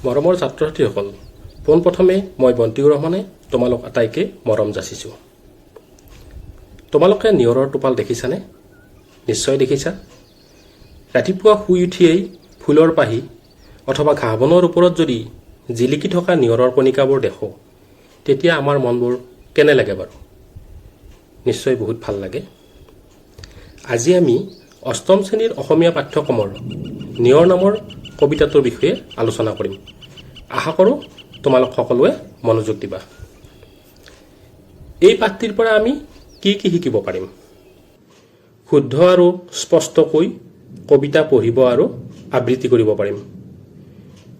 মৰমৰ ছাত্ৰ-ছাত্ৰীসকল, পোনপ্ৰথমে মই বন্তি গ্ৰহণে তোমালোক আটাইকে মৰম যাচিছোঁ। তোমালোকে নিয়ৰৰ টোপাল দেখিছানে? নিশ্চয় দেখিছা। ৰাতিপুৱা শুই উঠিয়েই ফুলৰ পাহি অথবা ঘাঁহ বনৰ ওপৰত যদি জিলিকি থকা নিয়ৰৰ কণিকাবোৰ দেখোঁ, তেতিয়া আমাৰ মনবোৰ কেনে লাগে বাৰু? নিশ্চয় বহুত ভাল লাগে। আজি আমি অষ্টম শ্ৰেণীৰ অসমীয়া পাঠ্যক্ৰমৰ নিয়ৰ নামৰ কবিতাটোৰ বিষয়ে আলোচনা কৰিম। আশা কৰোঁ তোমালোক সকলোৱে মনোযোগ দিবা। এই পাঠটিৰ পৰা আমি কি কি শিকিব পাৰিম? শুদ্ধ আৰু স্পষ্টকৈ কবিতা পঢ়িব আৰু আবৃত্তি কৰিব পাৰিম।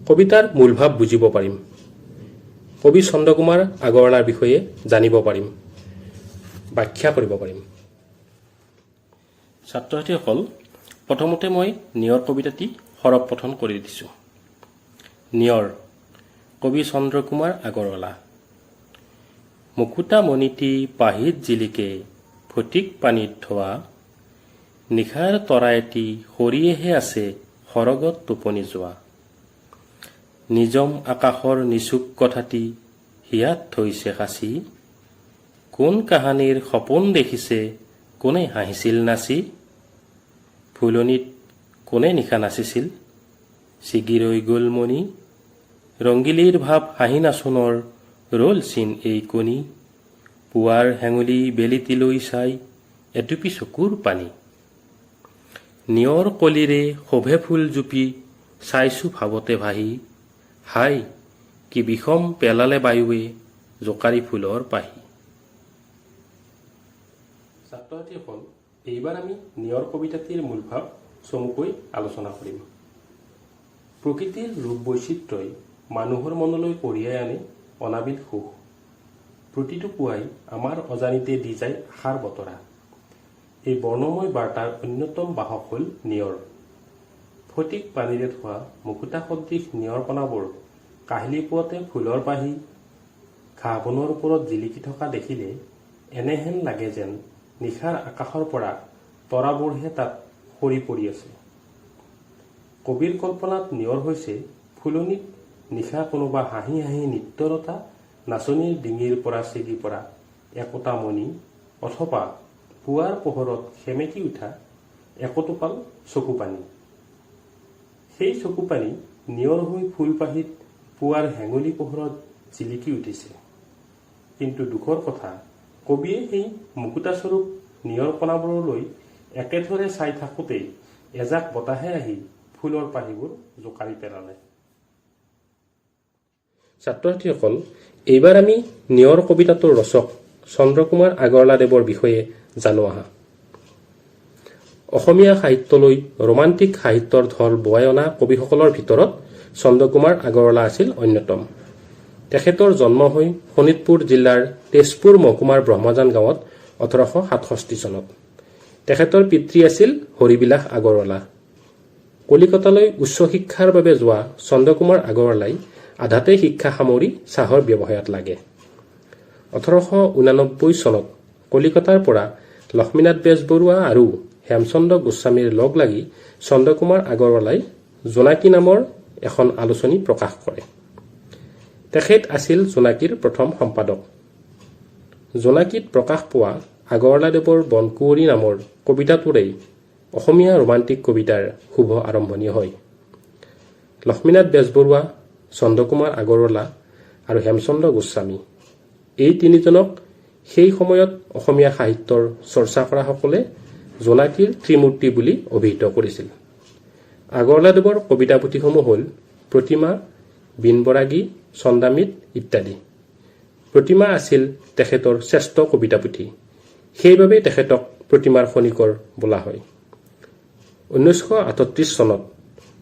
কবিতাৰ মূল ভাৱ বুজিব পাৰিম। কবি চন্দ্ৰকুমাৰ আগৰৱালাৰ বিষয়ে জানিব পাৰিম, ব্যাখ্যা কৰিব পাৰিম। ছাত্ৰ-ছাত্ৰীসকল, প্ৰথমতে মই নিয়ৰ কবিতাটি সৰৱ পঠন কৰি দিছোঁ। নিয়ৰ, কবি চন্দ্ৰকুমাৰ আগৰৱালা। মুকুতা মণিটি পাহিত জিলিকে ফটিক পানীত ধোৱা, নিশাৰ তৰা এটি সৰিয়েহে আছে সৰগত টোপনি যোৱা। নিজম আকাশৰ নিচুক কথাটি হিয়াত থৈছে সাঁচি, কোন কাহানিৰ সপোন দেখিছে কোনে হাঁহিছিল নাচি। ফুলনিত কোনে নিশা নাচিছিল ছিগি ৰৈ গ'ল মণি, ৰংগিলীৰ ভাৱ হাঁহি নাচোনৰ ৰ'ল চিন এই কণী। পুৱাৰ হেঙুলি বেলিটিলৈ চাই এটুপি চকুৰ পানী, নিয়ৰ কলিৰে শোভে ফুল জুপি চাইছো ভাৱতে ভাহি। হাই কি বিষম পেলালে বায়ুৱে জোকাৰি ফুলৰ পাহি। ছাত্ৰ-ছাত্ৰীসকল, এইবাৰ আমি নিয়ৰ কবিতাটিৰ মূল ভাৱ চমুকৈ আলোচনা কৰিম। প্ৰকৃতিৰ ৰূপ বৈচিত্ৰ্যই মানুহৰ মনলৈ কঢ়িয়াই আনে অনাবিল সুখ। প্ৰতিটো পুৱাই আমাৰ অজানিতে দি যায় আশাৰ বতৰা। এই বৰ্ণময় বাৰ্তাৰ অন্যতম বাহক হ'ল নিয়ৰ। ফটিক পানীৰে ধোৱা মুকুতা সদৃশ নিয়ৰ কণাবোৰ কাহিলী পুৱাতে ফুলৰ পাহি ঘাঁহ বনৰ ওপৰত জিলিকি থকা দেখিলে এনেহেন লাগে যেন নিশাৰ আকাশৰ পৰা তৰাবোৰহে তাত সৰি পৰি আছে। কবিৰ কল্পনাত নিয়ৰ হৈছে ফুলনিত নিশা কোনোবা হাঁহি হাঁহি নৃত্যৰতা নাচনীৰ ডিঙিৰ পৰা ছিগি পৰা একোটা মণি, অথবা পুৱাৰ পোহৰত সেমেকি উঠা একোটোপাল চকু পানী। সেই চকু পানী নিয়ৰ হৈ ফুলপাহিত পুৱাৰ হেঙুলি পোহৰত জিলিকি উঠিছে। কিন্তু দুখৰ কথা, কবিয়ে সেই মুকুতাস্বৰূপ নিয়ৰ কণাবোৰলৈ একেথৰে চাই থাকোঁতেই এজাক বতাহে আহি ফুলৰ পাহিবোৰ জোকাৰি পেলালে। ছাত্ৰ-ছাত্ৰীসকল, এইবাৰ আমি নিয়ৰ কবিতাটোৰ ৰচক চন্দ্ৰকুমাৰ আগৰৱালাদেৱৰ বিষয়ে জানো আহা। অসমীয়া সাহিত্যলৈ ৰোমান্টিক সাহিত্যৰ ঢল বোৱাই অনা কবিসকলৰ ভিতৰত চন্দ্ৰকুমাৰ আগৰৱালা আছিল অন্যতম। তেখেতৰ জন্ম হৈ শোণিতপুৰ জিলাৰ তেজপুৰ মহকুমাৰ ব্ৰহ্মজান গাঁৱত 1867 চনত। তেখেতৰ পিতৃ আছিল হৰিবিলাস আগৰৱালা। কলিকতালৈ উচ্চ শিক্ষাৰ বাবে যোৱা চন্দ্ৰকুমাৰ আগৰৱালাই আধাতে শিক্ষা সামৰি চাহৰ ব্যৱসায়ত লাগে। 1889 চনত কলিকতাৰ পৰা লক্ষ্মীনাথ বেজবৰুৱা আৰু হেমচন্দ্ৰ গোস্বামীৰ লগ লাগি চন্দ্ৰকুমাৰ আগৰৱালাই জোনাকী নামৰ এখন আলোচনী প্ৰকাশ কৰে। তেখেত আছিল জোনাকীৰ প্ৰথম সম্পাদক। জোনাকীত প্ৰকাশ পোৱা আগৰৱালাদেৱৰ বনকুঁৱৰী নামৰ কবিতাটোৰেই অসমীয়া ৰোমান্টিক কবিতাৰ শুভ আৰম্ভণি হয়। লক্ষ্মীনাথ বেজবৰুৱা, চন্দ্ৰকুমাৰ আগৰৱালা আৰু হেমচন্দ্ৰ গোস্বামী, এই তিনিজনক সেই সময়ত অসমীয়া সাহিত্যৰ চৰ্চা কৰাসকলে জোনাকীৰ ত্ৰিমূৰ্তি বুলি অভিহিত কৰিছিল। আগৰৱালাদেৱৰ কবিতা পুথিসমূহ হ'ল প্ৰতিমা, বিনবৰাগী, চন্দামিত ইত্যাদি। প্ৰতিমা আছিল তেখেতৰ শ্ৰেষ্ঠ কবিতা পুথি। সেইবাবেই তেখেতক প্ৰতিমাৰ খনিকৰ বোলা হয়। 1938 চনত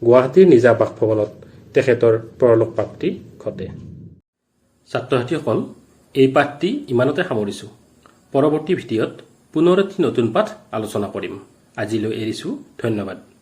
গুৱাহাটীৰ নিজা বাসভৱনত তেখেতৰ পৰলোক প্ৰাপ্তি ঘটে। ছাত্ৰ-ছাত্ৰীসকল, এই পাঠটি ইমানতে সামৰিছোঁ। পৰৱৰ্তী ভিডিঅ'ত পুনৰ এটি নতুন পাঠ আলোচনা কৰিম। আজিলৈ এৰিছোঁ। ধন্যবাদ।